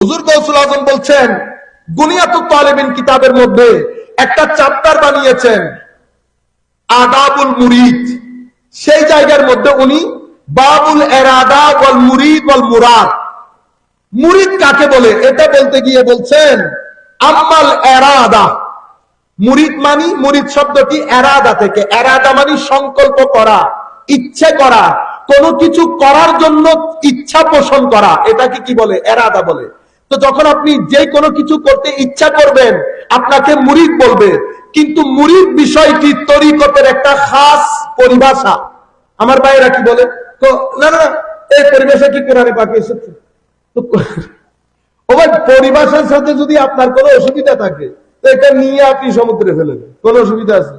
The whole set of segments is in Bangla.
হুজুর গৌসুল আজম বলছেন গুনিয়াতুত তালিবিন কিতাবের মধ্যে একটা চ্যাপ্টার বানিয়েছেন আদাবুল মুরিদ। সেই জায়গার মধ্যে উনি বাবুল ইরাদা ওয়াল মুরিদ ওয়াল মুরাদ, মুরিদ কাকে বলে এটা বলতে গিয়ে বলছেন আম্মাল ইরাদা, মুরিদ মানি, মুরিদ শব্দটি ইরাদা থেকে, ইরাদা মানি সংকল্প করা, ইচ্ছে করা, কোনো কিছু করার জন্য ইচ্ছা পোষণ করা, এটাকে কি বলে? ইরাদা বলে। তো যখন আপনি যে কোনো কিছু করতে ইচ্ছা করবেন আপনাকে মুরিদ বলবে। কিন্তু মুরিদ বিষয়টি তরিকতের একটা খাস পরিভাষা। আমার ভাইরা কি বলে, তো না না এই পরিভাষা কি কোরআনে পাকে এসেছে? তো ও ভাই, পরিভাষার সাথে যদি আপনার কোনো অসুবিধা থাকে তো এটা নিয়ে আপনি সমুদ্রে ফেলে দেন, কোন অসুবিধা আছে?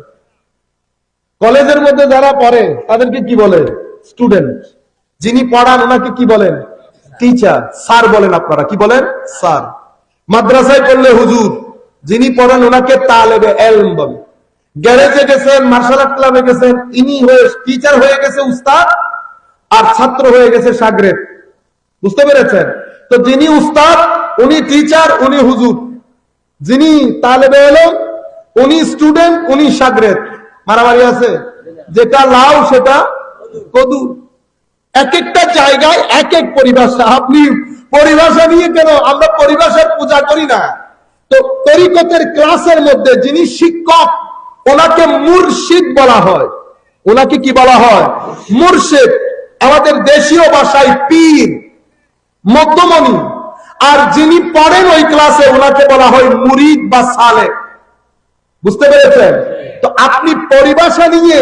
কলেজের মধ্যে যারা পড়ে তাদেরকে কি বলে? স্টুডেন্ট। যিনি পড়ান ওনাকে কি বলেন? টিচার। স্যার বলেন আপনারা, কি বলেন? স্যার। মাদ্রাসায় পড়লে হুজুর, যিনি পড়ান ওনাকে তালেবে ইলম বলে। গ্যারেজে গেছেন, মার্শাল আর্ট ক্লাবে গেছেন, ইনি হয়ে টিচার হয়ে গেছে উস্তাদ, আর ছাত্র হয়ে গেছে শাগরেদ। বুঝতে পেরেছেন? তো যিনি উস্তাদ উনি টিচার, উনি হুজুর। যিনি তালেবে ইলম উনি স্টুডেন্ট, উনি শাগরেদ। মারামারি আছে? যেটা লাউ সেটা কদু। এক একটা জায়গায় এক এক পরিভাষা। আপনি পরিভাষা নিয়ে কেন? আমরা পরিভাষার পূজা করি না। তো তরিকতের ক্লাসের মধ্যে যিনি শিক্ষক ওনাকে মুর্শিদ বলা হয়। ওনাকে কি বলা হয়? মুর্শিদ। আমাদের দেশীয় ভাষায় পীর, মধ্যমণি। আর যিনি পড়েন ওই ক্লাসে ওনাকে বলা হয় মুরিদ বা সালেক। বুঝতে পেরেছেন? তো আপনি পরিভাষা নিয়ে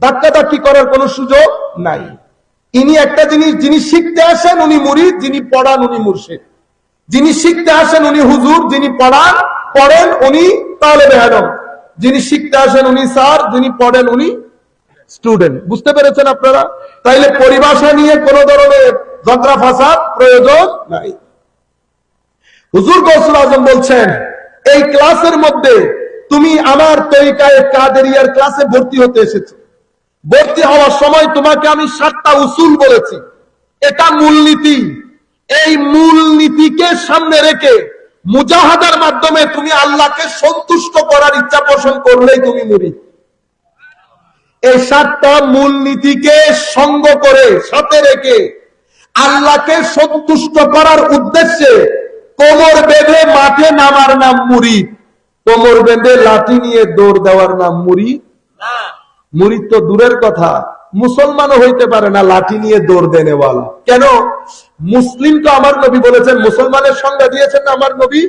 ধাক্কাধাক্কি করার কোনো সুযোগ নাই। ইনি একটা জিনিস, যিনি শিখতে আসেন উনি মুরিদ, যিনি পড়ান উনি মুর্শিদ। যিনি শিখতে আসেন উনি হুজুর, যিনি পড়েন উনি তালেবে ইলম। যিনি শিখতে আসেন উনি স্যার, যিনি পড়েন উনি স্টুডেন্ট। বুঝতে পেরেছেন আপনারা? তাইলে পরিভাষা নিয়ে কোন ধরনের ঝগড়া ফাসাদ প্রয়োজন নাই। হুজুর গৌসুল আজম বলছেন এই ক্লাসের মধ্যে তুমি আমার তরিকায়ে কাদেরিয়ার ক্লাসে ভর্তি হতে এসেছো। ভর্তি হওয়ার সময় তোমাকে আমি 7টা উসুল বলেছি, এটা মূলনীতি। এই মূলনীতিকে সামনে রেখে মুজাহাদার মাধ্যমে তুমি আল্লাহকে সন্তুষ্ট করার ইচ্ছা পোষণ করলেই তুমি মুরিদ। এই 7টা মূলনীতিকে সঙ্গ করে সাথে রেখে আল্লাহকে সন্তুষ্ট করার উদ্দেশ্যে কোমর বেঁধে মাঠে নামার নাম মুরিদ। কোমর বেঁধে লাঠি নিয়ে দৌড় দেওয়ার নাম মুরিদ না। মুরিদ তো দূরের কথা, মুসলমানও হইতে পারে না লাঠি নিয়ে দৌড় দেনেওয়ালা। কেন? মুসলিম তো আমার নবী বলেছেন, মুসলমানের সংজ্ঞা দিয়েছেন না আমার নবী?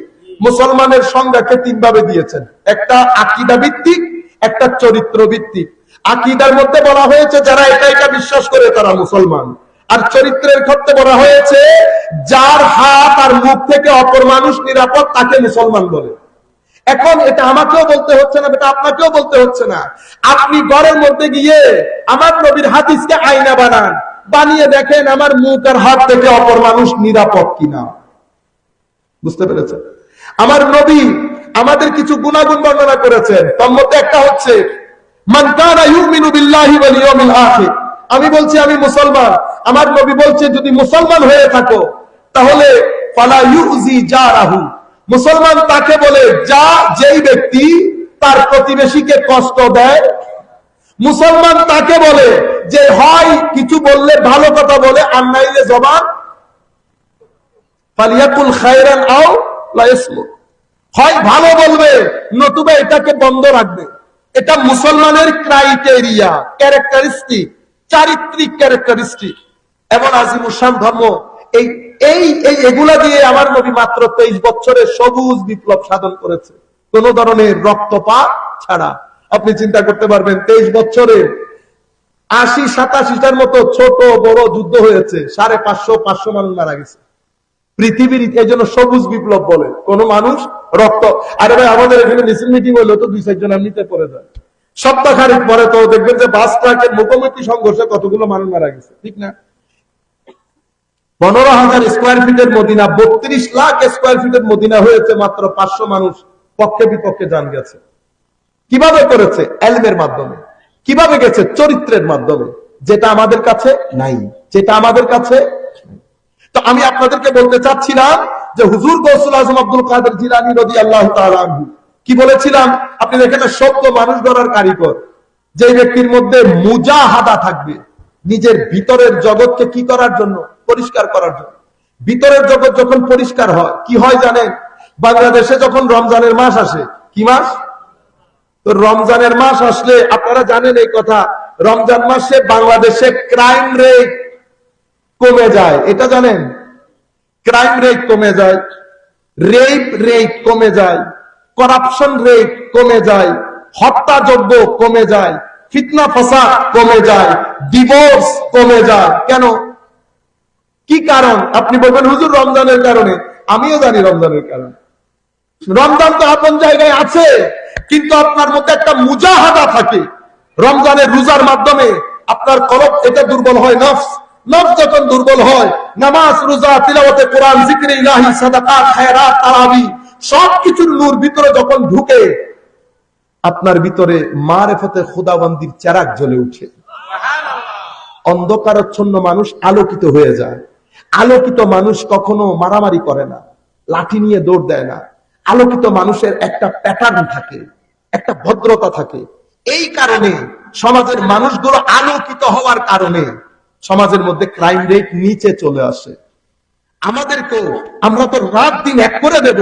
মুসলমানের সংজ্ঞাকে 3 ভাবে দিয়েছেন, একটা আকীদা ভিত্তিক, একটা চরিত্র ভিত্তিক। আকীদার মধ্যে বলা হয়েছে যারা এটা বিশ্বাস করে তারা মুসলমান। আর চরিত্রের ক্ষেত্রে বলা হয়েছে যার হাত আর মুখ থেকে অপর মানুষ নিরাপদ তাকে মুসলমান বলে। এখন এটা আমাকেও বলতে হচ্ছে না, এটা আপনাকেও বলতে হচ্ছে না। আপনি ঘরের মধ্যে গিয়ে আমার নবীর হাদিসকে আয়না বানান, বানিয়ে দেখেন আমার মুখ আর হাত থেকে অপর মানুষ নিরাপদ কিনা। বুঝতে পেরেছেন? আমার নবী আমাদের কিছু গুণাগুণ বর্ণনা করেছেন, তার মধ্যে একটা হচ্ছে মান কানা ইউমিনু বিল্লাহি ওয়াল ইয়াউমিল আখির। আমি বলছি আমি মুসলমান, আমার নবী বলছে যদি মুসলমান হয়ে থাকো তাহলে ফালা ইউজি জারাহু। মুসলমান তাকে বলে যা যেই ব্যক্তি তার প্রতিবেশীকে কষ্ট দেয়। মুসলমান তাকে বলে যে হয় কিছু বললে ভালো কথা বলে, আর নাইলে জবান ফালিয়াকুল খায়রান আও লা ইয়াসমুত, হয় ভালো বলবে নতুবা এটাকে বন্ধ রাখবে। এটা মুসলমানের ক্রাইটেরিয়া, ক্যারেক্টারিস্টিক, চারিত্রিক ক্যারেক্টারিস্টিক। এমন আজিমুসান ধর্ম এগুলা দিয়ে আমার নবী মাত্র 23 বছরে সবুজ বিপ্লব সাধন করেছে, কোন ধরনের রক্তপাত ছাড়া। আপনি চিন্তা করতে পারবেন 23 বছরে 80-87টার মতো ছোট বড় যুদ্ধ হয়েছে, 550 মানুষ মারা গেছে পৃথিবীর। এই জন্য সবুজ বিপ্লব বলে। কোন মানুষ রক্ত, আরে ভাই আমাদের এখানে মিছিল মিটিং হইলো তো 2-4 জন এমনিতে পড়ে যায়, সপ্তাহখানেক পরে তো দেখবেন যে বাস ট্রাকের মুখোমুখি সংঘর্ষে কতগুলো মানুষ মারা গেছে, ঠিক না? 15,000 স্কোয়ার ফিটের মদিনা 32 লাখ স্কোয়ার ফিটের মদিনা হয়েছে, মাত্র 500 মানুষ পক্ষে বিপক্ষে জান গেছে। কিভাবে করেছে? ইলমের মাধ্যমে। কিভাবে গেছে? চরিত্রের মাধ্যমে, যেটা আমাদের কাছে নাই, যেটা আমাদের কাছে। তো আমি আপনাদেরকে বলতে চাচ্ছিলাম যে হুজুর গৌসুল আজম আব্দুল কাদের জিলানী রাদিয়াল্লাহু তাআলা আনহু কি বলেছিলাম, আপনি দেখেন সভ্য মানুষ গড়ার কারিগর, যে ব্যক্তির মধ্যে মুজাহাদা থাকবে, নিজের ভিতরের জগৎকে কি করার জন্য, পরিষ্কার করার জন্য। ভিতরের জগৎ যখন পরিষ্কার হয় কি হয় জানেন, বাংলাদেশে যখন রমজানের মাস আসে, কি মাস, তো রমজানের মাস আসলে আপনারা জানেন এই কথা, রমজান মাসে বাংলাদেশে ক্রাইম রেট কমে যায়, এটা জানেন, ক্রাইম রেট কমে যায়, রেপ রেট কমে যায়, করাপশন রেট কমে যায়, হত্যাযজ্ঞ কমে যায়, ফিতনা ফাসাদ কমে যায়, ডিভোর্স কমে যায়। কেন, কি কারণ? আপনি বলবেন হুজুর রমজানের কারণে। আমিও জানি রমজানের কারণে। রমজান তো আপন জায়গায় আছে, কিন্তু আপনার মধ্যে একটা মুজাহাদা থাকে। রমজানের রোজার মাধ্যমে আপনার কলব এটা দুর্বল হয়, নফস যখন দুর্বল হয়, নামাজ, রোজা, তিলাওয়াতে কোরআন, জিকিরে ইলাহি, সাদাকাত, খায়রাত, তারাবি সবকিছুর নূর ভিতরে যখন ঢুকে, আপনার ভিতরে মারিফতে খুদাবন্দির চেরাগ জ্বলে উঠে। অন্ধকারাচ্ছন্ন মানুষ আলোকিত হয়ে যায়। আলোকিত মানুষ কখনো মারামারি করে না, লাঠি নিয়ে দৌড় দেয় না। আলোকিত মানুষের একটা প্যাটার্ন থাকে, একটা ভদ্রতা থাকে। এই কারণে সমাজের মানুষগুলো আলোকিত হওয়ার কারণে সমাজের মধ্যে ক্রাইম রেট নিচে চলে আসে। আমাদেরকেও, আমরা তো রাত দিন এক করে দেব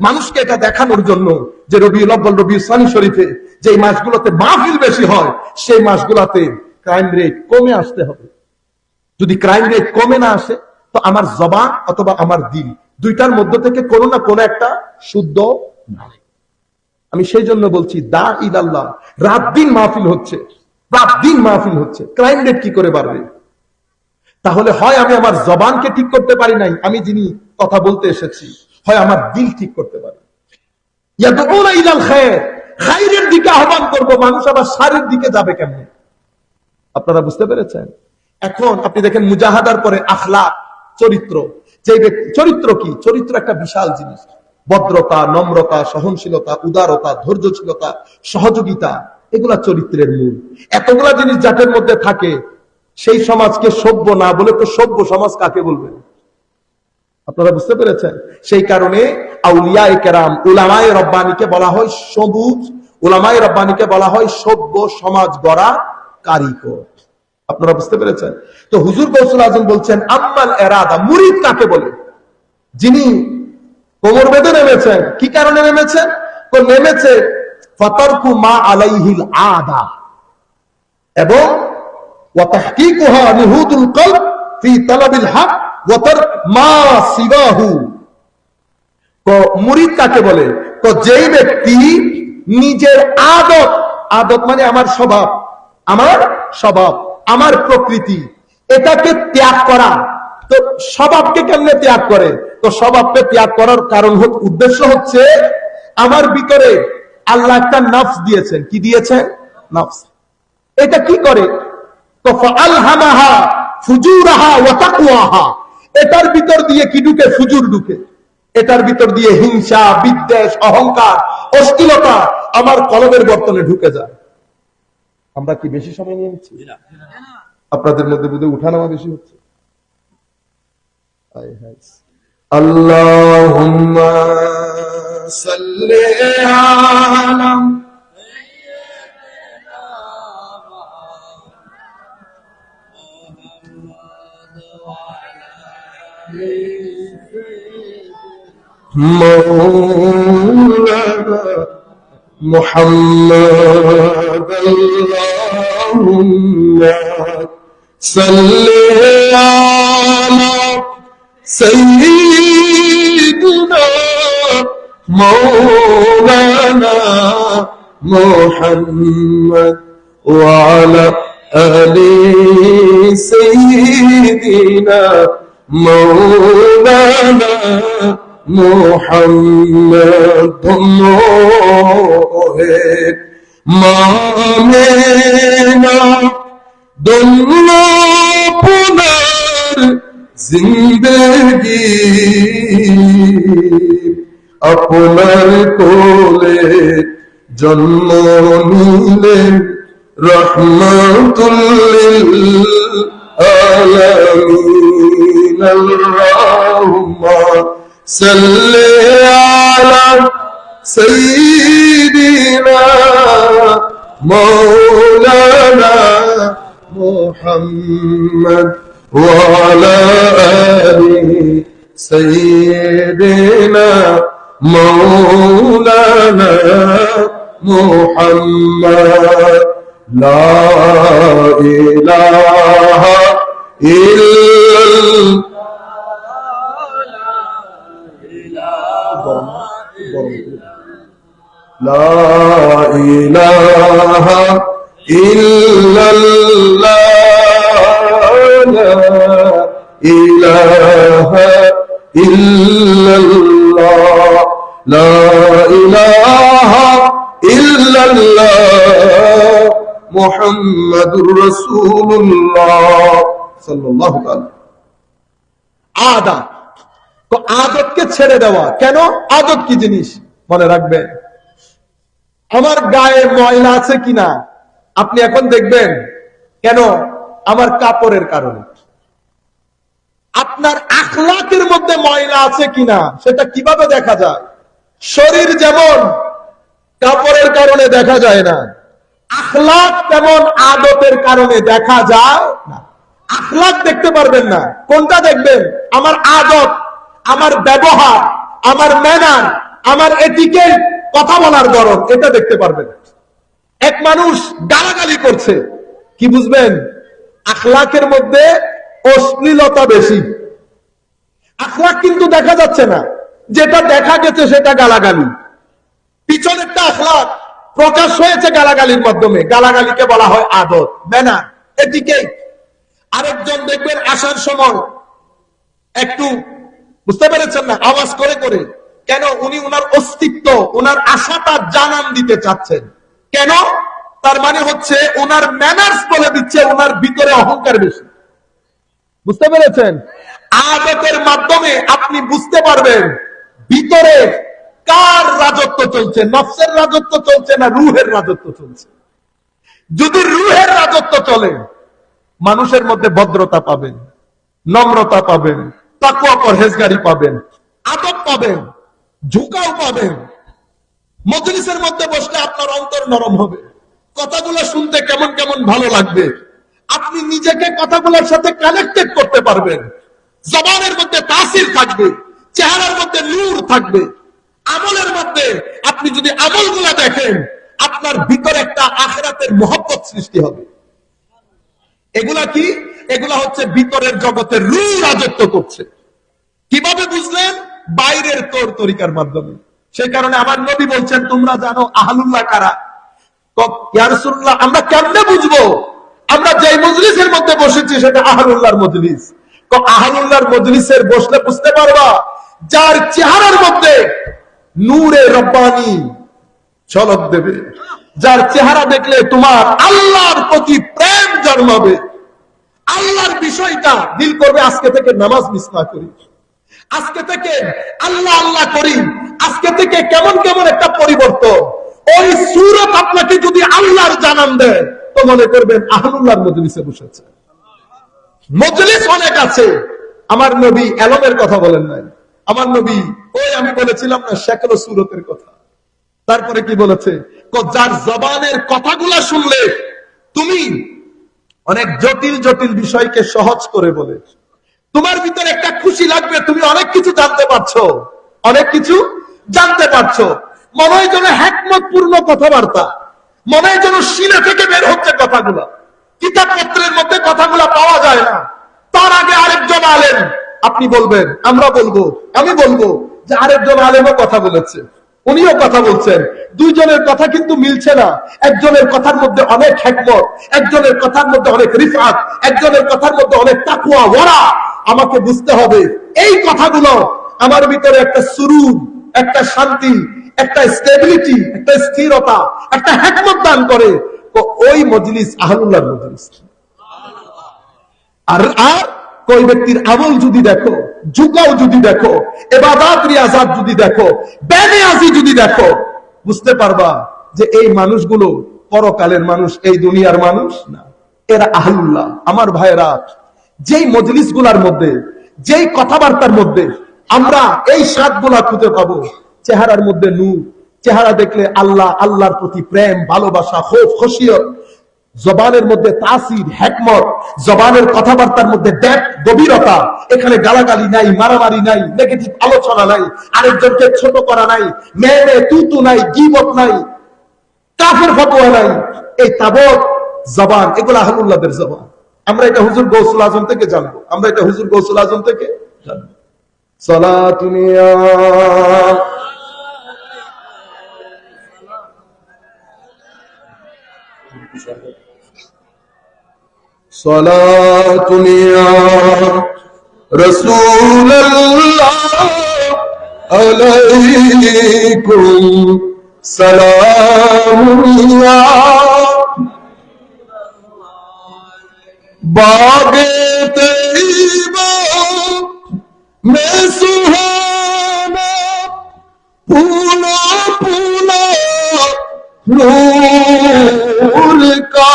মানুষকে এটা দেখানোর জন্য যে রবিউল আউয়াল, রবিউল সানি শরীফে যে মাসগুলোতে মাহফিল বেশি হয়, সেই মাসগুলোতে ক্রাইম রেট কমে আসতে হবে। যদি ক্রাইম রেট কমে না আসে, তো আমার জবান অথবা আমার দিল, দুইটার মধ্যে থেকে কোনো না কোনো একটা শুদ্ধ না। আমি সেই জন্য বলছি, দা ইলাল্লাহ, রাত দিন মাহফিল হচ্ছে, রাত দিন মাহফিল হচ্ছে, ক্রাইম রেট কি করে বাড়বে? তাহলে হয় আমি আমার জবানকে ঠিক করতে পারি নাই, আমি যিনি কথা বলতে এসেছি, হয় আমার দিল ঠিক করতে পারি। ইয়াদউনা ইলাল খায়র, খায়রের দিকে আহ্বান করব, মানুষ আবার শারের দিকে যাবে কেমনে? আপনারা বুঝতে পেরেছেন? এখন আপনি দেখেন মুজাহাদার পরে আখলাক, চরিত্র। যে চরিত্র কি? চরিত্র একটা বিশাল জিনিস। ভদ্রতা, নম্রতা, সহনশীলতা, উদারতা, ধৈর্যশীলতা, সহযোগিতা, এগুলা চরিত্রের মূল। এতগুলা জিনিস যাদের মধ্যে থাকে, সেই সমাজকে সভ্য না বলে তো সভ্য সমাজ কাকে বলবেন? আপনারা বুঝতে পেরেছেন? সেই কারণে আউলিয়ায়ে কেরাম, উলামায়ে রব্বানীকে বলা হয় সবুজ, উলামায়ে রব্বানীকে বলা হয় সভ্য সমাজ গড়া কারিগর। আপনারা বুঝতে পেরেছেন? তো হুজুর গৌসুল আজম বলছেন, আম্মাল এরাদা, মুরিদ কাকে বলে? যিনি কোমর বেঁধে নেমেছেন। কি কারণে নেমেছেন? তো নেমেছে ফাতারকু মা আলাইহিল আদা, এবং ওয়া তাহকিকুহা নুহুদুল কলব ফি তালাবিল হক ওয়া তারক মা সিওয়াহু। তো মুরিদ কাকে বলে? তো যেই ব্যক্তি নিজের আদত, আদত মানে আমার স্বভাব, আমার স্বভাব, আমার প্রকৃতি, এটাকে ত্যাগ করা। তো স্বভাবকে কেমনে ত্যাগ করে? তো স্বভাবকে ত্যাগ করার কারণ উদ্দেশ্য হচ্ছে, আমার ভিতরে আল্লাহ একটা নফস দিয়েছেন। কি দিয়েছেন? নফস। এটা কি করে? তো ফাআলহামাহা ফুজুরাহা ওয়া তাকওয়াহা, এটার ভিতর দিয়ে কি ঢুকে? ফুজুর ঢুকে। এটার ভিতর দিয়ে হিংসা, বিদ্বেষ, অহংকার, অশ্লীলতা আমার কলবের বর্তনে ঢুকে যায়। আমরা কি বেশি সময় নিয়ে নিচ্ছি? আপনাদের মধ্যে বুঝে উঠানামা বেশি হচ্ছে। আল্লাহুম্মা সাল্লি আলা مولانا محمد اللهم صل على سيدنا مولانا محمد وعلى آل سيدنا مولانا محمد মামেনা দুনিয়া পুনর জিন্দগি আপনার কোলে জন্ম নিলেন রহমাতুল লিল আলামিন। আল্লাহুম্মা সাল্লি আলা সাইয়্যিদিনা মাওলানা মুহাম্মদ ওয়া আলা আলি সাইয়্যিদিনা মাওলানা মুহাম্মদ লা ইলাহা لا إله إلا الله لا إله إلا الله لا إله إلا الله محمد رسول الله صلى الله عليه আদা তো আদতকে ছেড়ে দেওয়া কেন? আদত কি জিনিস মনে রাখবেন। আমার গায়ে ময়লা আছে কিনা আপনি এখন দেখবেন কেন? আমার কাপড়ের কারণে। আপনার আখলাকের মধ্যে ময়লা আছে কিনা সেটা কিভাবে দেখা যায়? শরীর যেমন কাপড়ের কারণে দেখা যায় না, আখলাক তেমন আদতের কারণে দেখা যায় না। আখলাক দেখতে পারবেন না, কোনটা দেখবেন? আমার আদত, আমার ব্যবহার, আমার ম্যানার, আমার এটিকেট, কথা বলার ধরন, এটা দেখতে পারবেন। এক মানুষ গালাগালি করছে, কি বুঝবেন? আখলাকের মধ্যে অশ্লীলতা বেশি। আখলাক কিন্তু দেখা যাচ্ছে না, যেটা দেখা গেছে সেটা গালাগালি। পিছনেরটা আখলাক প্রকাশ হয়েছে গালাগালির মাধ্যমে। গালাগালিকে বলা হয় আদত, ম্যানার, এটিকেট। আরেকজন দেখবেন আসার সময় একটু, বুঝতে পেরেছেন না, আওয়াজ করে করে। কেন? উনি উনার অস্তিত্ব, উনার আশাটা জানান দিতে চাচ্ছেন। কেন? তার মানে হচ্ছে উনার ম্যানার্স বলে দিচ্ছে উনার ভিতরে অহংকার বেশি। বুঝতে পেরেছেন? আদতের মাধ্যমে আপনি বুঝতে পারবেন ভিতরে কার রাজত্ব চলছে, নফসের রাজত্ব চলছে না রূহের রাজত্ব চলছে। যদি রূহের রাজত্ব চলে, মানুষের মধ্যে ভদ্রতা পাবেন, নম্রতা পাবেন, তাকওয়া পরহেজগারি পাবেন, আদব পাবেন, ঝুঁকাও পাবেন। মজলিসের মধ্যে বসলে আপনার অন্তর নরম হবে, কথাগুলো শুনতে কেমন কেমন ভালো লাগবে। আপনি নিজেকে কথাগুলোর সাথে কানেক্টেড করতে পারবেন। জবানের মধ্যে তাসির থাকবে, চেহারার মধ্যে নূর থাকবে। আমলের মধ্যে আপনি যদি আমলগুলা দেখেন, আপনার ভিতরে একটা আখিরাতের মহব্বত সৃষ্টি হবে। এগুলা কি? এগুলা হচ্ছে ভিতরের জগতের রূহ রাজত্ব করছে। কিভাবে বুঝলেন? বাইরের তোর তরিকার মাধ্যমে। সেই কারণে আমার নবী বলছেন, তোমরা জানো আহলুল্লাহ কারা? ইয়া রাসূলুল্লাহ, আমরা কেমনে বুঝবো? আমরা যে মজলিসের মধ্যে বসেছি সেটা আহলুল্লাহর মজলিস। আহলুল্লাহর মজলিসের বসলে বুঝতে পারবা যার চেহারার মধ্যে নূরে রব্বানি ঝলক দেবে, যার চেহারা দেখলে তোমার আল্লাহর প্রতি প্রেম জন্মাবে, আল্লাহর বিষয়টা দিল করবে আজকে থেকে নামাজ মিস না করি, আজকে থেকে আল্লাহ আল্লাহ করি, আজকে থেকে কেমন কেমন একটা পরিবর্তন। ওই সূরত আপনাকে যদি আল্লাহর জানান দেয় তো মনে করবেন আহলুল্লাহর মজলিসে বসেছে। মজলিস অনেক আছে, আমার নবী এলমের কথা বলেন নাই। আমার নবী ওই আমি বলেছিলাম না শেকল সূরতের কথা। তারপরে কি বলেছে? যার জবানের কথাগুলা শুনলে তুমি অনেক জটিল জটিল বিষয়কে সহজ করে বলে, তোমার ভিতরে একটা খুশি লাগবে, তুমি অনেক কিছু জানতে পারছো, অনেক কিছু জানতে পারছো। মনে হয় যেন হিকমতপূর্ণ কথাবার্তা, মনে হয় যেন সিনা থেকে বের হচ্ছে কথাগুলা। কিতাবপত্রের মধ্যে কথাগুলা পাওয়া যায় না। তার আগে আরেকজন আলেম, আপনি বলবেন, আমরা বলবো, আমি বলবো যে আরেকজন আলেমও কথা বলেছে, উনিও কথা বলছেন। দুইজনের কথা কিন্তু মিলছে না। একজনের কথার মধ্যে অনেক হিকমত, একজনের কথার মধ্যে অনেক রিফাত, একজনের কথার মধ্যে অনেক তাকওয়া ওয়ারা। আমাকে বুঝতে হবে এই কথাগুলো আমার ভিতরে একটা সুরুর, একটা শান্তি, একটা স্টেবিলিটি, একটা স্থিরতা, একটা হিকমত দান করে। তো ওই মজলিস আহলুল্লাহর মজলিস। আর কোন ব্যক্তির আমল যদি দেখো, ঝুঁকাও যদি দেখো, ইবাদত রিয়াজাত যদি দেখো, বেনিয়াজি যদি দেখো, বুঝতে পারবা যে এই মানুষগুলো পরকালের মানুষ, এই দুনিয়ার মানুষ না, এরা আহলুল্লাহ। আমার ভাইরা, যেই মজলিসগুলোর মধ্যে, যেই কথাবার্তার মধ্যে আমরা এই স্বাদগুলা খুঁজে পাবো। চেহারার মধ্যে নূর, চেহারা দেখলে আল্লাহ, আল্লাহর প্রতি প্রেম, ভালোবাসা, খৌফ, খশিয়ত, জবানের মধ্যে তাসির, হিকমত, জবানের কথাবার্তার মধ্যে ডেপথ, গভীরতা। এখানে গালাগালি নাই, মারামারি নাই, নেগেটিভ আলোচনা নাই, আরেকজনকে ছোট করা নাই, মেয়ে তু নাই, গীবত নাই, কাফের ফতোয়া নাই। এই তাবৎ জবান, এগুলো আহলুল্লাহদের জবান। আমরা এটা হুজুর গৌসুল আজম থেকে জানবো, আমরা এটা হুজুর গৌসুল আজম থেকে জানবো। সালাতুনিয়া সালাতুনিয়া রাসূলুল্লাহ আলাইকুম সালামুনিয়া बागे तैयबा में सुहाना फूला फूला नूर का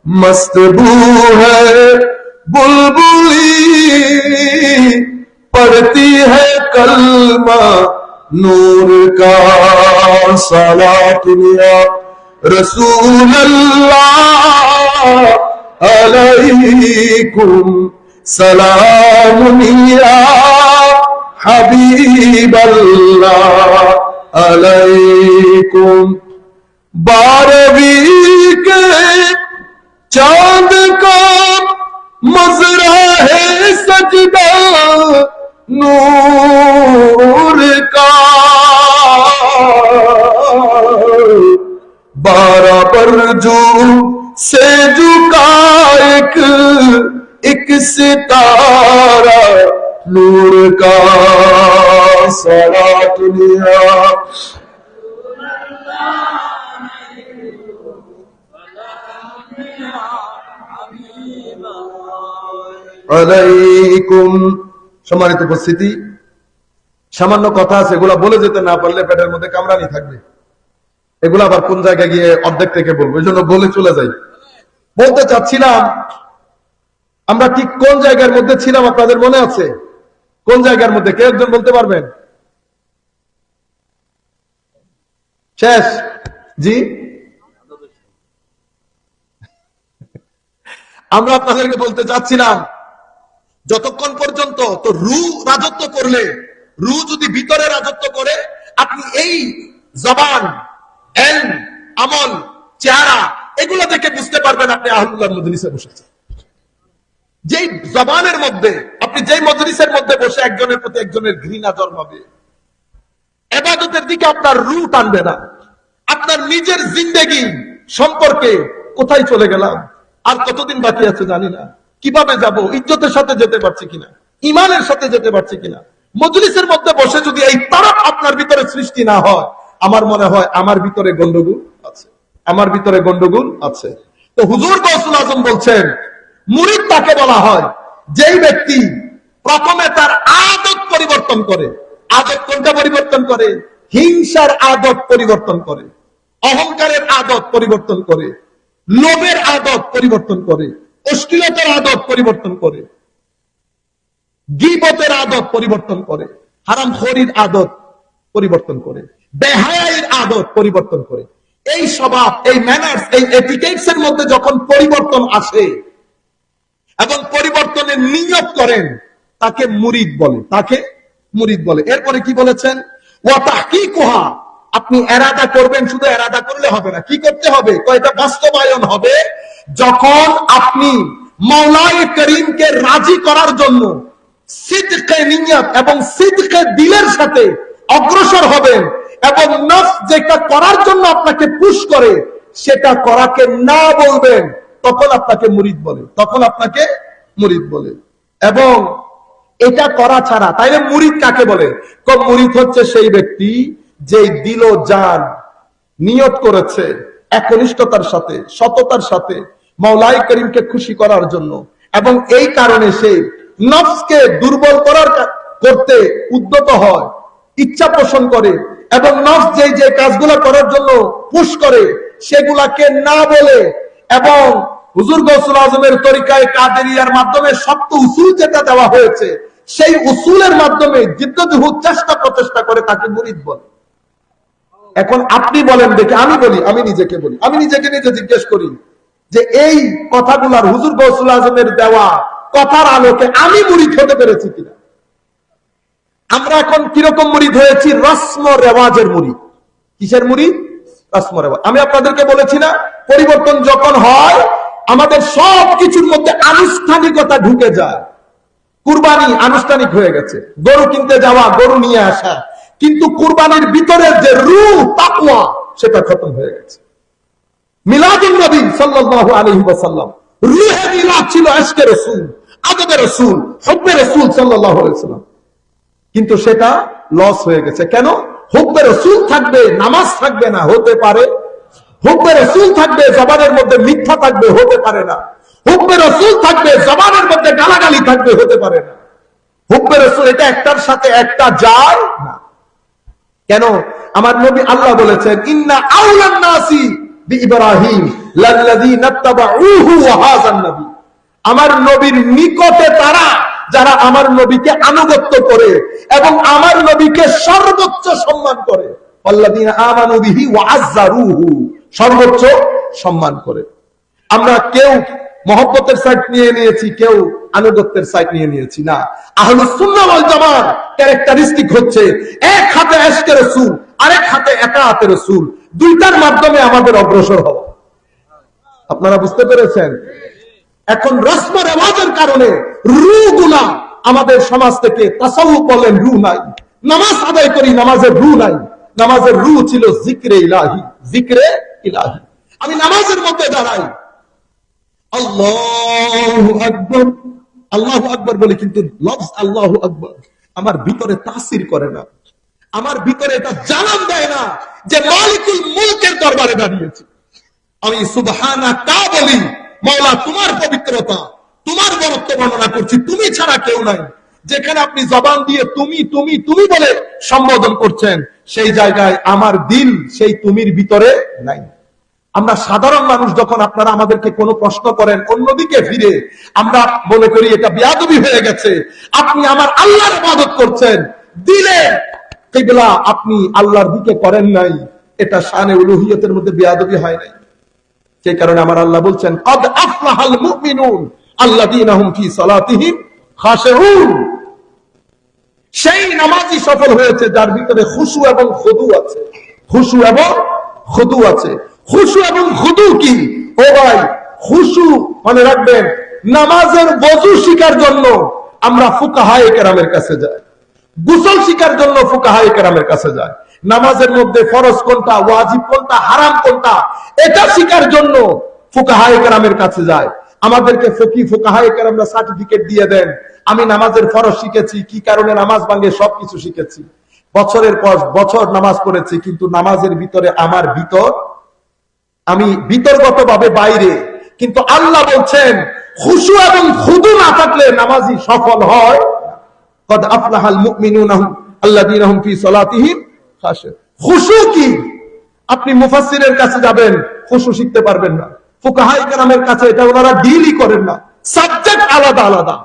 मस्त बू है बुलबुली पढ़ती है कलमा नूर का सलातुनिया रसूल अल्लाह अलैकुम सलामुनिया हबीब अल्लाह अलैकुम। 12वीं के चांद का मजरा है सजदा नूर का 12 बरजू से झुका एक सितारा नूर का सलातुनिया আলাইকুম। সম্মানিত উপস্থিতি, সামান্য কথা আছে, এগুলা বলে যেতে না পারলে পেটের মধ্যে কামড়ানি থাকবে। এগুলো আবার কোন জায়গায় গিয়ে অর্ধেক থেকে বলবো, এই জন্য বলে চলে যাই। বলতে চাচ্ছিলাম আমরা ঠিক কোন জায়গার মধ্যে ছিলাম, আপনাদের মনে আছে? কোন জায়গার মধ্যে কে একজন বলতে পারবেন? শেষ জি, আমরা আপনাদেরকে বলতে চাচ্ছিলাম যতক্ষণ পর্যন্ত তো রু রাজত্ব করলে, রু যদি ভিতরে রাজত্ব করে, আপনি এই জবান, এলম, আমল, চেহারা এগুলো দেখে বুঝতে পারবেন আপনি আহলুল্লাহর মজলিসে বসেছেন। যেই জবানের মধ্যে আপনি, যেই মজলিসের মধ্যে বসে একজনের প্রতি একজনের ঘৃণা জন্মাবে, ইবাদতের দিকে আপনার রু টানবে না, আপনার নিজের জিন্দেগি সম্পর্কে কোথায় চলে গেলাম, আর কতদিন বাকি আছে জানি না, কিভাবে যাব, ইজ্জতের সাথে যেতে পারছি কিনা, ইমানের সাথে যেতে পারছি কিনা। মজলিসের মধ্যে বসে যদি এই তারাক আপনার ভিতরে সৃষ্টি না হয়, আমার মনে হয় আমার ভিতরে গন্ডগোল আছে, আমার ভিতরে গন্ডগোল আছে। তো হুজুর গৌসুল আজম বলছেন মুরিদ তাকে বলা হয় যেই ব্যক্তি প্রথমে তার আদত পরিবর্তন করে। আদত কোনটা পরিবর্তন করে? হিংসার আদত পরিবর্তন করে, অহংকারের আদত পরিবর্তন করে, লোভের আদত পরিবর্তন করে, অশ্লীলতার আদত পরিবর্তন করে, গীবতের আদত পরিবর্তন করে, হারামখোরির আদত পরিবর্তন করে, বেহায়ার আদত পরিবর্তন করে। এই স্বভাব, এই ম্যানার্স, এই এটিকেটস এর মধ্যে যখন পরিবর্তন আসে এবং পরিবর্তনের নিয়ত করেন, তাকে মুরিদ বলে, তাকে মুরিদ বলে। এরপরে কি বলেছেন? ওয়া তাহকিকুহা, আপনি এরাদা করবেন, শুধু এরাদা করলে হবে না, কি করতে হবে? এটা বাস্তবায়ন হবে যখন আপনি মাওলায়ে করিমকে রাজি করার জন্য সিদকে নিয়ত এবং সিদকে দিলের সাথে অগ্রসর হবেন, এবং নফস যেটা করার জন্য আপনাকে পুশ করে সেটা করাকে না বলবেন, তখন আপনাকে মুরিদ বলে, তখন আপনাকে মুরিদ বলে। এবং এটা করা ছাড়া, তাইলে মুরিদ কাকে বলে? মুরিদ হচ্ছে সেই ব্যক্তি যে দিল জান নিয়ত করেছে একনিষ্ঠতার সাথে, সততার সাথে মাওলায়ে করিমকে খুশি করার জন্য, এবং এই কারণে সে নফসকে দুর্বল করতে উদ্যত হয়, ইচ্ছা পোষণ করে, এবং নফস যে কাজগুলো করার জন্য পুশ করে সেগুলাকে না বলে এবং হুজুর গৌসুল আজমের তরিকায় কাদেরিয়ার মাধ্যমে সপ্ত উসুল যেটা দেওয়া হয়েছে, সেই উসুলের মাধ্যমে জিদ্দজুহুদ চেষ্টা প্রচেষ্টা করে তাকে মুরিদ বলে। এখন আপনি বলেন দেখে, আমি বলি, আমি নিজেকে বলি, আমি নিজেকে নিজে জিজ্ঞেস করি যে এই কথাগুলার হুজুর গৌসুল আজমের দেওয়া কথার আলোকে আমি মুরিদ হতে পেরেছি কিনা। আমরা এখন কিরকম মুরিদ হয়েছি? রসম রেওয়াজের মুরিদ। কিসের মুরিদ? রসম রেওয়াজ। আমি আপনাদেরকে বলেছি না, পরিবর্তন যখন হয় আমাদের সব কিছুর মধ্যে আনুষ্ঠানিকতা ঢুকে যায়। কুরবানি আনুষ্ঠানিক হয়ে গেছে, গরু কিনতে যাওয়া, গরু নিয়ে আসা, কিন্তু কুরবানির ভিতরের যে রূহ তাকওয়া সেটা খতম হয়ে গেছে। মিলাদুন নবী সাল্লাল্লাহু আলাইহি ওয়াসাল্লাম, রূহে মিলাদ ছিল ইশকে রাসূল, আদবে রাসূল, হুব্বে রাসূল সাল্লাল্লাহু আলাইহি ওয়াসাল্লাম, কিন্তু সেটা লস হয়ে গেছে। কেন? হুব্বে রাসূল থাকবে, নামাজ থাকবে না, হতে পারে। হুব্বে রাসূল থাকবে, জবানের মধ্যে মিথ্যা থাকবে, হতে পারে না। হুব্বে রাসূল থাকবে, জবানের মধ্যে গালাগালি থাকবে, হতে পারে না। হুব্বে রাসূল এটা একটার সাথে একটা যায় না। কেন? আমার নবী আল্লাহ বলেছেন, ইন্না আউলান নাসি বিইব্রাহিম লাল্লাযীনা তাবাউহু ওয়া হাযান নবী। আমার নবীর নিকটে তারা যারা আমার নবীকে আনুগত্য করে এবং আমার নবীকে সর্বোচ্চ সম্মান করে। আল্লাযীনা আমানু বিহি ওয়া আযযারুহু, সর্বোচ্চ সম্মান করে। আমরা কেউ মহব্বতের সাইড নিয়ে নিয়েছি, কেউ আনুগত্যের সাইড নিয়ে নিয়েছি না। আহলুস সুন্নাহ ওয়াল জামাত ক্যারেক্টারিস্টিক হচ্ছে এক হাতে ইশকে রাসূল, আরেক হাতে ইতাআতে রাসূল, দুইটার মাধ্যমে আমাদের অগ্রসর হওয়া। আপনারা বুঝতে পেরেছেন? এখন রসম রেওয়াজের কারণে রূহগুলা আমাদের সমাজ থেকে, তাসাউফ বলেন রূহ নাই, নামাজ আদায় করি নামাজের রূহ নাই। নামাজের রূহ ছিল জিক্রে ইলাহি, জিক্রে ইলাহি। আমি নামাজের মধ্যে দাঁড়াই, আল্লাহু আকবার, আল্লাহু আকবার বলি, কিন্তু লফজ আল্লাহু আকবার আমার ভিতরে তাসির করে না, আমার ভিতরে এটা জানান দেয় না যে মালিকুল মুলকের দরবারে দাঁড়িয়েছি। আমি সুবহানাকা বলি, মাওলা তোমার পবিত্রতা, তোমার বরত্ব বর্ণনা করছি, তুমি ছাড়া কেউ নাই। যেখানে আপনি জবান দিয়ে তুমি তুমি তুমি বলে সম্বোধন করছেন, সেই জায়গায় আমার দিল সেই তুমির ভিতরে নাই। আমরা সাধারণ মানুষ যখন আপনারা আমাদেরকে কোনো প্রশ্ন করেন, অন্যদিকে ফিরে আমরা মনে করি এটা বেয়াদবি হয়ে গেছে। আপনি আমার আল্লাহর ইবাদত করছেন, দিলে কিবলা আপনি আল্লাহর দিকে করেন নাই, এটা শানে উলুহিয়তের মধ্যে বেয়াদবি হয় নাই। সেই কারণে আমার আল্লাহ বলছেন, ক্বাদ আফলাহাল মুমিনুন আল্লাযীনা হুম ফি সালাতিহিম খাশিউন। সেই নামাজি সফল হয়েছে যার ভিতরে খুশু এবং খুদু আছে। খুশু এবং খুদু আছে। খুশু এবং খুদু কি? ও ভাই, খুশু মনে রাখবেন, নামাজের ওযু শিখার জন্য আমরা ফুকাহায়ে কেরামের কাছে যাই, গোসল শিখার জন্য ফুকাহায়ে কেরামের কাছে যাই, নামাজের মধ্যে ফরজ কোনটা, ওয়াজিব কোনটা, হারাম কোনটা, এটা শিখার জন্য ফুকাহায়ে কেরামের কাছে যায়। আমাদেরকে ফকি ফুকাহায়ে কেরামরা সার্টিফিকেট দিয়ে দেন, আমি নামাজের ফরজ শিখেছি, কি কারণে নামাজ ভাঙে সবকিছু শিখেছি, বছরের পর বছর নামাজ পড়েছি, কিন্তু নামাজের ভিতরে আমার ভিতর, আমি বিতর্কতভাবে বাইরে। কিন্তু আল্লাহ বলছেন খুশু এবং খুদু না থাকলে নামাজি সফল হয়। ক্বাদ আফলাহাল মুমিনুনা আল্লাযীনা হুম ফি সালাতিহিম খাশিউন। খুশু কি? আপনি মুফাসসিরের কাছে যাবেন, খুশু শিখতে পারবেন না। ফুকাহায়ে কেরামের কাছে এটা ওনারা ডিলই করেন না, সাবজেক্ট আলাদা আলাদা।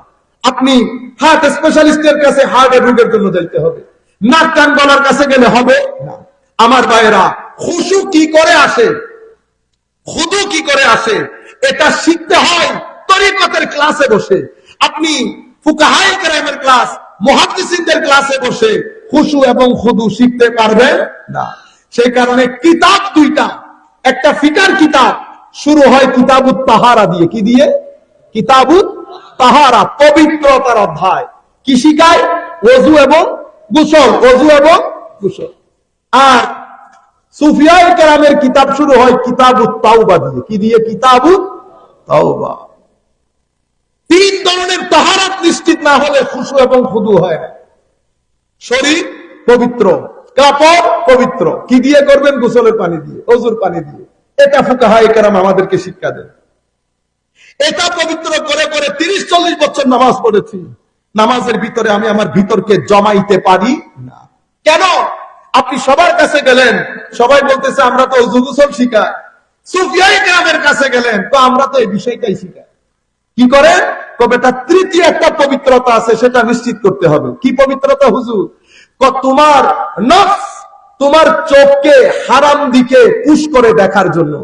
আপনি হার্ট স্পেশালিস্টের কাছে হার্টের রোগের জন্য যাইতে হবে, নাক কান গলার কাছে গেলে হবে না। আমার ভাইয়েরা, খুশু কি করে আসে, খুদু কি করে আসে, এটা শিখতে হয় তরিকতের ক্লাসে বসে। আপনি ফুকাহায়ে কেরামের ক্লাস, মুহাদ্দিসিনদের ক্লাসে বসে খুশু এবং খুদু শিখতে পারবেন না। সেই কারণে কিতাব দুইটা, একটা ফিকার কিতাব শুরু হয় কিতাবুত তাহারা দিয়ে। কি দিয়ে? কিতাবুত তাহারা, পবিত্রতার অধ্যায়। কি শিখায়? ওযু এবং গোসল, ওযু এবং গোসল। আর সুফিয়ায়ে কেরামের কিতাব শুরু হয় কিতাবুত তাওবা দিয়ে। কি দিয়ে? কিতাবুত তাওবা। তিন ধরনের তাহারাত নিশ্চিত না হলে খুশু এবং খুদু হয় না। শরীর পবিত্র, কাপড় পবিত্র, কি দিয়ে করবেন? গোসলের পানি দিয়ে, ওযুর পানি দিয়ে। এটা ফুকাহায়ে কেরাম আমাদেরকে শিক্ষা দেন। এটা পবিত্র করে করে 30-40 বছর নামাজ পড়েছি, নামাজের ভিতরে আমি আমার ভিতরকে জমাইতে পারি না। কেন? আপনি সবার কাছে গেলেন, সবাই বলতেছে আমরা তো ওযু গোসল শিখাই, সুফিয়ায়ে কেরামের কাছে গেলেন, তো আমরা তো এই বিষয়টাই শিখাই। কি করে? কবে তার তৃতীয় একটা পবিত্রতা আছে, সেটা নিশ্চিত করতে হবে। কি পবিত্রতা হুজুর? তোমার নফস, তোমার চোখকে হারাম দিকে পুশ করে দেখার জন্য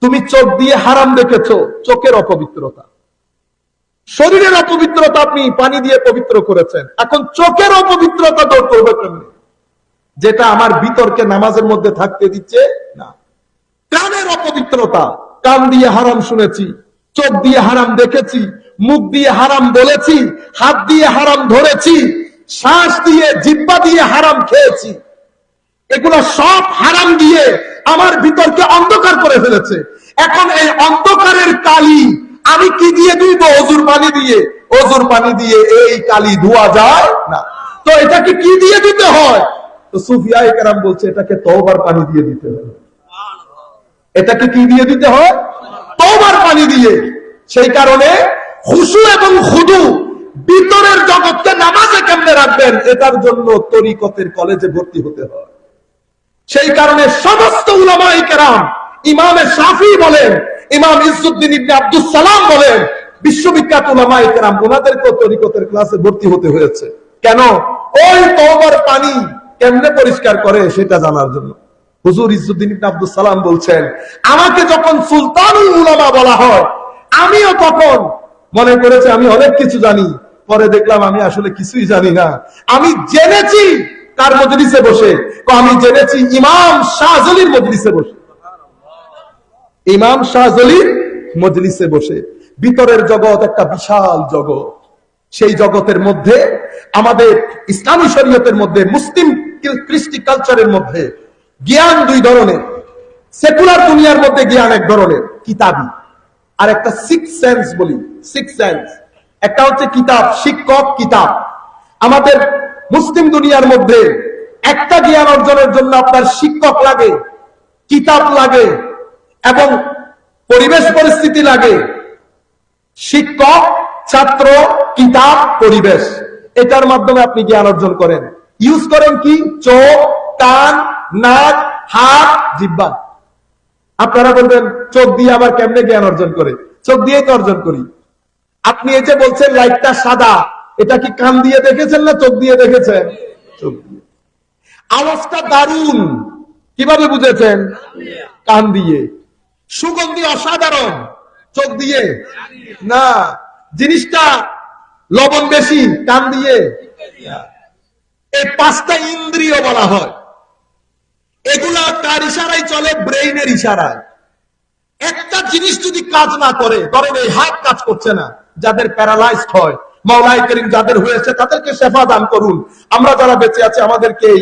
তুমি চোখ দিয়ে হারাম দেখেছো, চোখের অপবিত্রতা। শরীরের অপবিত্রতা আপনি পানি দিয়ে পবিত্র করেছেন, এখন চোখের অপবিত্রতা দূর করবে কেমনে? যেটা আমার বিতর্কে নামাজের মধ্যে থাকতে দিচ্ছে না। কানের অপবিত্রতা, কান দিয়ে হারাম শুনেছি, চোখ দিয়ে হারাম দেখেছি, মুখ দিয়ে হারাম বলেছি, হাত দিয়ে হারাম ধরেছি, শ্বাস দিয়ে জিহ্বা দিয়ে হারাম খেয়েছি। এগুলো সব হারাম দিয়ে আমার ভিতরকে অন্ধকার করে ফেলেছে। এখন এই অন্ধকারের কালি আমি কি দিয়ে ধুইব? অজুর পানি দিয়ে। অজুর পানি দিয়ে এই কালি ধোয়া যায় না, তো এটাকে কি দিয়ে দিতে হয়? তো সুফিয়ায়ে কেরাম বলছে এটাকে তওবার পানি দিয়ে দিতে হয়। এটাকে কি দিয়ে দিতে হয়? তওবার পানি দিয়ে। সেই কারণে খুশু এবং খুদু, ভিতরের জগৎকে নামাজে কেমনে রাখবেন, এটার জন্য তরিকতের কলেজে ভর্তি হতে হয়। সেই কারণে সমস্ত উলামায়ে কেরাম, ইমাম শাফি বলেন, ইমাম ইজ্জুদ্দিন ইবনে আব্দুস সালাম বলেন, বিশ্ববিখ্যাত উলামায়ে কেরাম, ওনাদেরকে তরিকতের ক্লাসে ভর্তি হতে হয়েছে। কেন? ওই তওবার পানি কেমনে পরিষ্কার করে সেটা জানার জন্য। হুজুর ইজ্জুদ্দিন ইবনে আব্দুস সালাম বলছেন, আমাকে যখন সুলতানুল উলামা বলা হয়, আমিও তখন মনে করেছি আমি অনেক কিছু জানি, পরে দেখলাম আমি আসলে কিছুই জানি না। আমি জেনেছি কার মজলিসে বসে? আমি জেনেছি ইমাম শাহজলির মজলিসে বসে। ইমাম শাহজলির মজলিসে বসে। ভিতরের জগৎ একটা বিশাল জগৎ। সেই জগতের মধ্যে আমাদের ইসলামী শরীয়তের মধ্যে, মুসলিম কৃষ্টি কালচারের মধ্যে জ্ঞান দুই ধরনের। সেকুলার দুনিয়ার মধ্যে জ্ঞান এক ধরনের, কিতাবী, আর একটা সিক্স সেন্স বলি, সিক্স সেন্স। একটা হচ্ছে কিতাব, শিক্ষক, কিতাব। আমাদের মুসলিম দুনিয়ার মধ্যে একটা জ্ঞান অর্জনের জন্য আপনার শিক্ষক লাগে, কিতাব লাগে এবং পরিবেশ পরিস্থিতি লাগে। শিক্ষক, ছাত্র, কিতাব, পরিবেশ, এটার মাধ্যমে আপনি জ্ঞান অর্জন করেন। ইউজ করেন কি? চোখ, কান, নাক, হাত, জিহ্বা। আপনারা বলবেন চোখ দিয়ে আবার কেমনে জ্ঞান অর্জন করে? চোখ দিয়েই তো অর্জন করি। আপনি এই যে বলছেন লাইটটা সাদা, এটা কি কান দিয়ে দেখেছেন না চোখ দিয়ে দেখেছেন? চোখ দিয়ে। আওয়াজটা দারুণ, কিভাবে বুঝেছেন? কান দিয়ে। সুগন্ধি অসাধারণ, চোখ দিয়ে না। জিনিসটা লবণ বেশি, কান দিয়ে। এই পাঁচটা ইন্দ্রিয় বলা হয়। এগুলা কার ইশারায় চলে? ব্রেইনের ইশারায়। একটা জিনিস যদি কাজ না করে, ধরেন এই হাত কাজ করছে না, যাদের প্যারালাইজড হয়, মাওলাই করিম যাদের হয়েছে তাদেরকে শেফা দান করুন। আমরা যারা বেঁচে আছি আমাদেরকে এই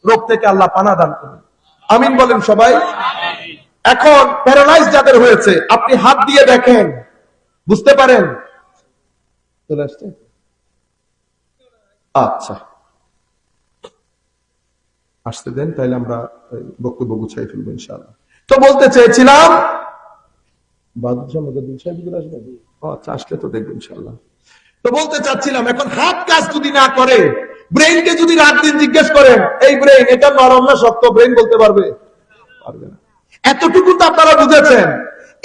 রোগ থেকে আল্লাহ পানা দান করুন, আমিন বলেন সবাই। এখন প্যারালাইজ যাদের হয়েছে, আপনি হাত দিয়ে দেখেন, বুঝতে পারেন? চলে আসছে? আচ্ছা, আসতে দেন, তাইলে আমরা বক্তব্য গুছাই ফেলবো ইনশাআল্লাহ। তো বলতে চেয়েছিলাম, আচ্ছা আসলে তো দেখবেন ইনশাআল্লাহ। তো বলতে চাচ্ছিলাম, এখন হাত কাজ যদি না করে, ব্রেইনকে যদি রাত দিন জিজ্ঞেস করেন, এই ব্রেইন এটা নরম না শক্ত, ব্রেইন বলতে পারবে? পারবে না। এতটুকু তো আপনারা বুঝেছেন।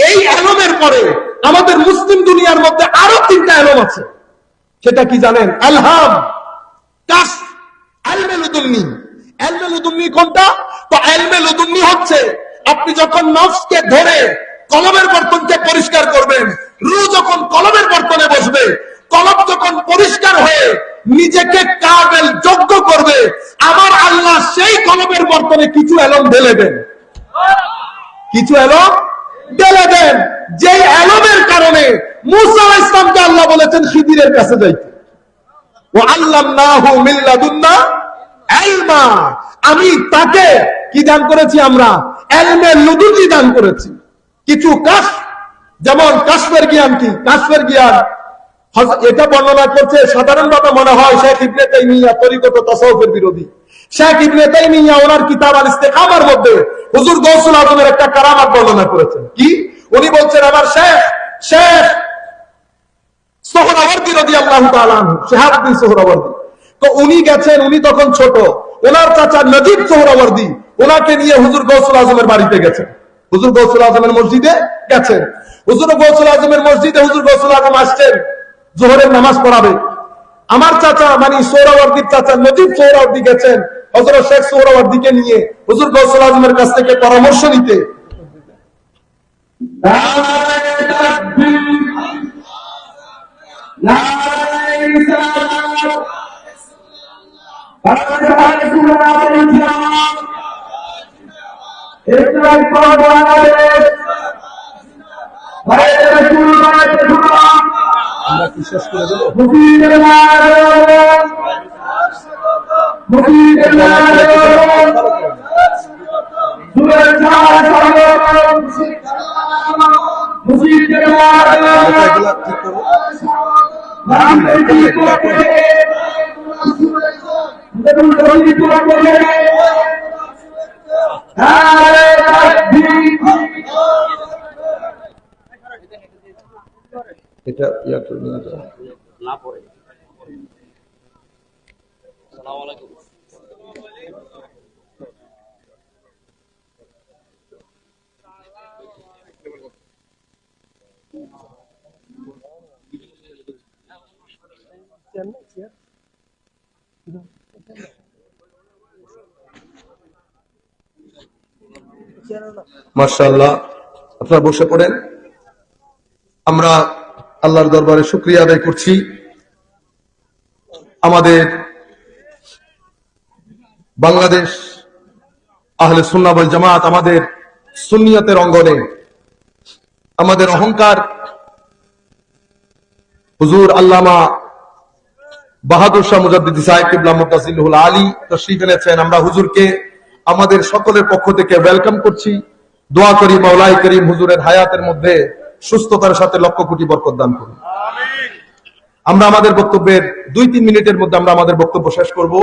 এই এলমের পরে আমাদের মুসলিম দুনিয়ার মধ্যে আরো তিনটা এলম আছে। সেটা কি জানেন? আলহাম, কাশ, ইলমে লুদুন্নি। ইলমে লুদুন্নি কোনটা? তো ইলমে লুদুন্নি হচ্ছে আপনি যখন নফসকে ধরে কলমের বর্তনকে পরিষ্কার করবেন, রূহ যখন কলমের বর্তনে বসবে, কলম যখন পরিষ্কার হয়ে নিজেকে কাবেল যোগ্য করবে, আমার আল্লাহ সেই কলমের বর্তনে কিছু এলম ঢেলে দেন, কিছু এলম ঢেলে দেন। যে এলমের কারণে মূসা আলাইহিস সালামকে আল্লাহ বলেছেন খিদিরের কাছে যাইতে, ওয়া আল্লামনাহু মিন লাদুন্না ইলমা। আমি তাকে কি দান করেছি? আমরা ইলমে লুদুনি দান করেছি। কিছু কাশ, যেমন কাশফের জ্ঞান। কি কাশফের জ্ঞান? এটা বর্ণনা করছে সাধারণভাবে মনে হয় শেখ ইবনে তাইমিয়া তরিকত তাসাউফের বিরোধী। শেখ ইবনে তাইমিয়া ওনার কিতাব আল ইস্তিকামার মধ্যে হুজুর গৌসুল আজমের একটা কারামাত বর্ণনা করেছেন। কি? উনি বলছেন আমার শেখ সোহরাওয়ার্দী রাদিয়াল্লাহু তাআলা আনহু, শিহাবুদ্দিন সোহরাওয়ার্দী, তো উনি গেছেন, উনি তখন ছোট, ওনার চাচা নজিব সোহরাওয়ার্দী ওনাকে নিয়ে হুজুর গৌসুল আজমের বাড়িতে গেছেন। হুজুর গৌসুল আজমের মসজিদে গেছেন। হুজুর গৌসুল আজমের মসজিদে হুজুর গৌসুল আজম আসছেন, জোহরের নামাজ পড়াবে। আমার চাচা মানে সোহরাওয়ার্দীর চাচা নজিব সোহরাওয়ার্দী গেছেন হযরত শেখ সোহরাওয়ার্দীকে নিয়ে হুজুর গৌসুল আজমের কাছ থেকে পরামর্শ নিতে। আমরা কি শেষ করে দেব? এটা ইয়া করে নিয়ে যাও না পড়ে। আসসালামু আলাইকুম। মাশাআল্লাহ, আপনারা বসে পড়েন। আমরা আল্লাহর দরবারে শুকরিয়া আদায় করছি আমাদের বাংলাদেশ আহলে সুন্নাহ ওয়াল জামাত, আমাদের সুন্নিয়তের অঙ্গনে আমাদের অহংকার হুজুর আল্লামা বাহাদুর শাহ মুজাদ্দিদি সাহেব কিবলা মুতাসিলুল আলী তশরিফ এনেছেন। আমরা হুজুরকে আমাদের সকলের পক্ষ থেকে ওয়েলকাম করছি। দোয়া করি মাওলাই করিম হুজুরের হায়াতের মধ্যে সুস্থতার সাথে লক্ষ কোটি বরকত দান করুন। আমরা আমাদের বক্তব্যের 2-3 মিনিটের মধ্যে আমরা আমাদের বক্তব্য শেষ করব।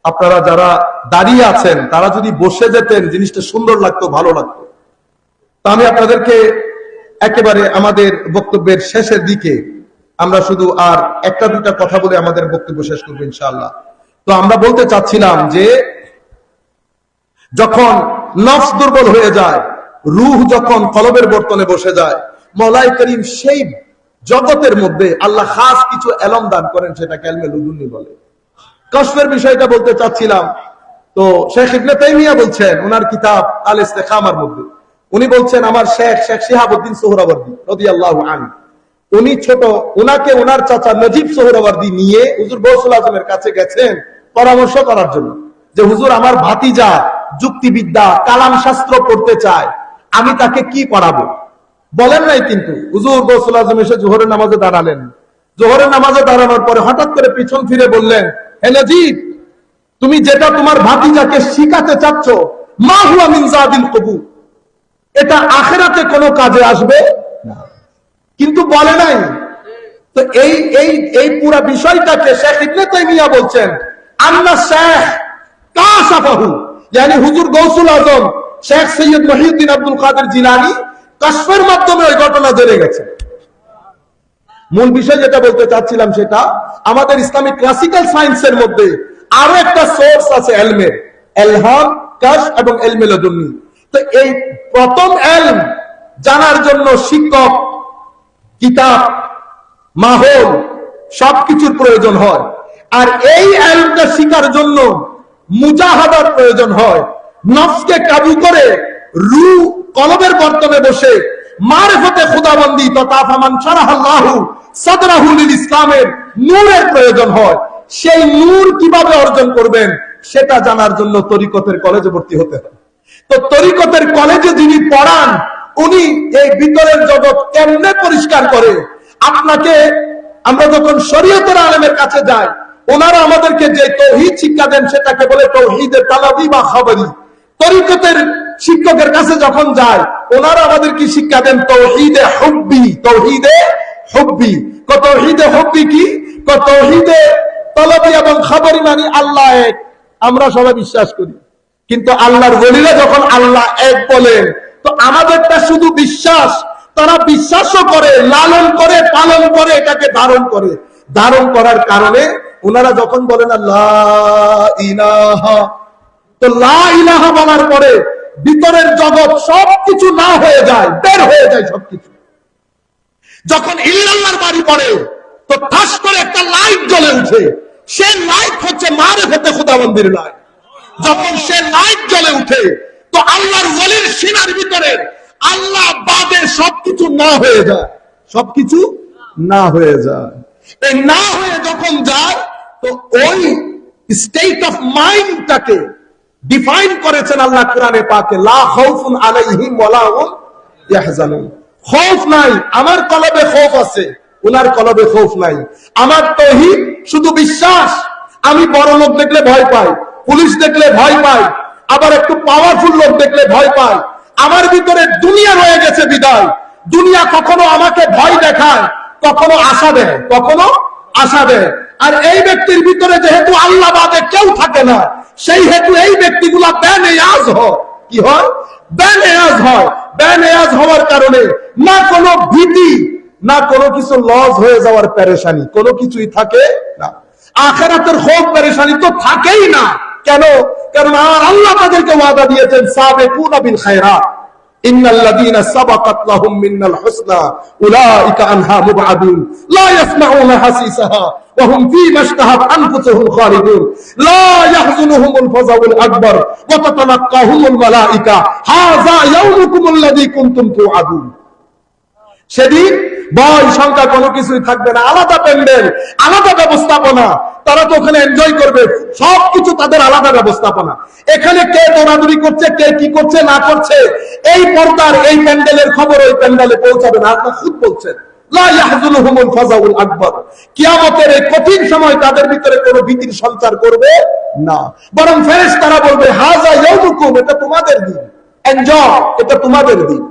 আপনারা যারা দাঁড়িয়ে আছেন তারা যদি বসে যেতেন জিনিসটা সুন্দর লাগতো, ভালো লাগতো। তা আমি আপনাদেরকে একেবারে আমাদের বক্তব্যের শেষের দিকে আমরা শুধু আর 1-2টা কথা বলে আমাদের বক্তব্য শেষ করবো ইনশাআল্লাহ। তো আমরা বলতে চাচ্ছিলাম যে যখন নফস দুর্বল হয়ে যায়, রূহ যখন কলবের বর্তনে বসে যায়, মওলাই করিম সেই জগতের মধ্যে আল্লাহ খাস কিছু এলম দান করেন, সেটা কালমে লুদুন্নি বলে। কশফের বিষয়টা বলতে চাচ্ছিলাম। তো শেখ ইবনে তাইমিয়া বলছেন ওনার কিতাব আল ইস্তেকামার মধ্যে, উনি বলছেন আমার শেখ শিহাবুদ্দিন সোহরাওয়ার্দী রাদিয়াল্লাহু আনহু, উনি ছোট, ওনাকে ওনার চাচা নজিব সোহরাওয়ার্দী নিয়ে হুজুর গৌসুল আজমের কাছে গেছেন পরামর্শ করার জন্য, যে হুজুর আমার ভাতিজা যুক্তিবিদ্যা কালাম শাস্ত্র পড়তে চায়, আমি তাকে কি পড়াবো। বলেন নাই, কিন্তু হুজুর গৌসুল আজম এসে জোহরের নামাজে দাঁড়ালেন। জোহরের নামাজে দাঁড়ানোর পরে হঠাৎ করে পিছন ফিরে বললেন, হে নজিব, তুমি যেটা তোমার ভাতিজাকে শিখাতে চাচ্ছ, মা হুয়া মিন যাদিল কবুর, এটা আখিরাতে কোনো কাজে আসবে না। কিন্তু বলে নাই। তো এই পুরো বিষয়টাকে শেখ ইবনে তাইমিয়া বলছেন আন্না শেখ কাশাফাহু, यानी হুজুর গৌসুল আজম শেখ সৈয়দ মহিউদ্দিন আব্দুল কাদের জিলানী কাশফের মাধ্যমে ওই ঘটনা জেনে গেছেন। মূল বিষয় যেটা বলতে চাচ্ছিলাম সেটা, আমাদের ইসলামিক ক্লাসিক্যাল সায়েন্সের মধ্যে আরো একটা সোর্স আছে এলমের, এলহাম, কাশফ এবং ইলমে লদুন্নি। তো এই প্রথম এলম জানার জন্য শিক্ষক, কিতাব, মাহল সবকিছুর প্রয়োজন হয়। আর এই এলমটা শিখার জন্য মুজাহাদার প্রয়োজন হয়। নফসকে কাবু করে রূহ কলবের বর্তনে বসে মারিফতে খুদাবন্দি তথা ফামান শারাহাল্লাহু সাদরাহু লিল ইসলামের নূরের প্রয়োজন হয়। সেই নূর কিভাবে অর্জন করবেন সেটা জানার জন্য তরিকতের কলেজে ভর্তি হতে হয়। তো তরিকতের কলেজে যিনি পড়ান উনি এই ভিতরের জগৎ কেমনে পরিষ্কার করে আপনাকে, আমরা যখন শরীয়তের আলেমের কাছে যাই ওনারা আমাদেরকে যে তাওহীদ শিক্ষা দেন সেটাকে বলে তাওহীদে তালাবি বা খবরি। তরিকতের শিক্ষকের কাছে যখন যায় ওনারা আমাদেরকে শিক্ষা দেন তাওহীদে হুব্বি। তাওহীদে হুব্বি, তাওহীদে হুব্বি কি? তাওহীদে তালাবি এবং খবরি মানে আল্লাহ এক, আমরা সবাই বিশ্বাস করি। কিন্তু আল্লাহর ওলিরা যখন আল্লাহ এক বলেন তো আমাদেরটা শুধু বিশ্বাস, তারা বিশ্বাসও করে, লালন করে, পালন করে, এটাকে ধারণ করে। ধারণ করার কারণে ওনারা যখন বলেন লা ইলাহা, তো লা ইলাহা বলার পরে ভিতরের জগৎ সবকিছু না হয়ে যায়, বের হয়ে যায় সবকিছু। যখন ইল্লাল্লাহর বাড়ি পড়ে তো ঠাস করে একটা লাইট জ্বলে উঠে, সে লাইট হচ্ছে মারিফাতে খুদাবন্দির লাইট। যখন সে লাইট জ্বলে উঠে তো আল্লাহর ওয়ালির সিনার ভিতরে আল্লাহ বাদে সবকিছু না হয়ে যায়, সবকিছু না হয়ে যায়। এই না হয়ে যখন যায় তো ওই স্টেট অফ মাইন্ডটাকে ডিফাইন করেছেন আল্লাহ কোরআনে পাকে, লা খাউফুন আলাইহিম ওয়ালা হুম ইয়াহজানুন। খৌফ নাই, আমার কলবে খৌফ আছে, উনার কলবে খৌফ নাই। আমার তাওহীদ শুধু বিশ্বাস। আমি বড় লোক দেখলে ভয় পাই, পুলিশ দেখলে ভয় পাই, আবার একটু পাওয়ারফুল লোক দেখলে ভয় পাই। আমার ভিতরে দুনিয়া রয়ে গেছে বিদায় দুনিয়া কখনো আমাকে ভয় দেখায়, কখনো আশা দেয়, কখনো আশা দেয়। আর এই ব্যক্তির ভিতরে যেহেতু আল্লাহ বাদে কেউ থাকে না, সেই হেতু এই ব্যক্তিগুলা বেনিয়াজ হয়। কি হয়? বেনিয়াজ হয়। বেনিয়াজ হওয়ার কারণে না কোনো ভীতি, না কোনো কিছু লস হয়ে যাওয়ার পেরেশানি, কোনো কিছুই থাকে না। আখিরাতের খৌফ পেরেশানি তো থাকেই না। কেন? কারণ আমার আল্লাহ তাদেরকে ওয়াদা দিয়েছেন, সাবিকুনা বিল খায়রাত ইন্নাল্লাযীনা সাবাকাত লাহুম মিনাল হুসনা উলাইকা আনহা মুবআদুন লা ইয়াসমাউনা হাসিসাহা ওয়া হুম ফীমা ইশতাহাত আনফুসুহুম খালিদুন লা ইয়াহযুনুহুমুল ফাযাউল আকবার ওয়া তাতালাক্কাহুমুল মালায়েকা হাযা ইয়াউমুকুমুল্লাযী কুনতুম তুআদুন। সেদিন ভয় সংখ্যা কোনো কিছুই থাকবে না। আলাদা প্যান্ডেল, আলাদা ব্যবস্থাপনা, তারা তো ওখানে এনজয় করবে, সবকিছু তাদের আলাদা ব্যবস্থাপনা। এখানে কে দৌড়াদৌড়ি করছে, কে কি করছে না করছে, এই পর্দার এই প্যান্ডেলের খবর ওই প্যান্ডেলে পৌঁছাবে না। আল্লাহ খুদ বলছেন, লা ইয়াহযুনুহুমুল ফাযাউল আকবার। কিয়ামতের এই কঠিন সময় তাদের ভিতরে কোনো ভীতির সঞ্চার করবে না, বরং ফেরেশতারা বলবে, হাযা ইয়াউমুকুম, এটা তোমাদের দিন, এনজয়, এটা তোমাদের দিন।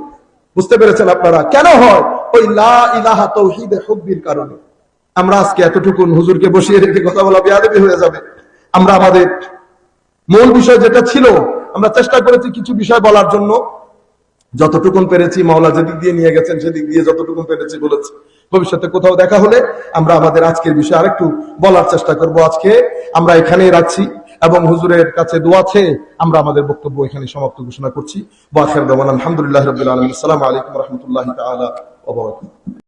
বুঝতে পেরেছেন আপনারা? কেন হয়? ওই লা ইলাহা তাওহীদে হুব্বির কারণে। আমরা আজকে এতটুকুন হুজুরকে বসিয়ে রেখে কথা বলা বেয়াদবি হয়ে যাবে। আমরা আমাদের মূল বিষয় যেটা ছিল, আমরা চেষ্টা করেছি কিছু বিষয় বলার জন্য, যতটুকুন পেরেছি মাওলা যেদিক দিয়ে নিয়ে গেছেন সেদিক দিয়ে যতটুকুন পেরেছি বলেছি। ভবিষ্যতে কোথাও দেখা হলে আমরা আমাদের আজকের বিষয়ে আরেকটু বলার চেষ্টা করব। আজকে আমরা এখানেই রাখছি এবং হুজুরের কাছে দোয়া চেয়ে আমরা আমাদের বক্তব্য এখানে সমাপ্ত ঘোষণা করছি। ওয়া আখিরু দাওয়ানা আলহামদুলিল্লাহি রাব্বিল আলামিন। আসসালামু আলাইকুম ওয়া রাহমাতুল্লাহি তাআলা ওয়া বারাকাতুহু।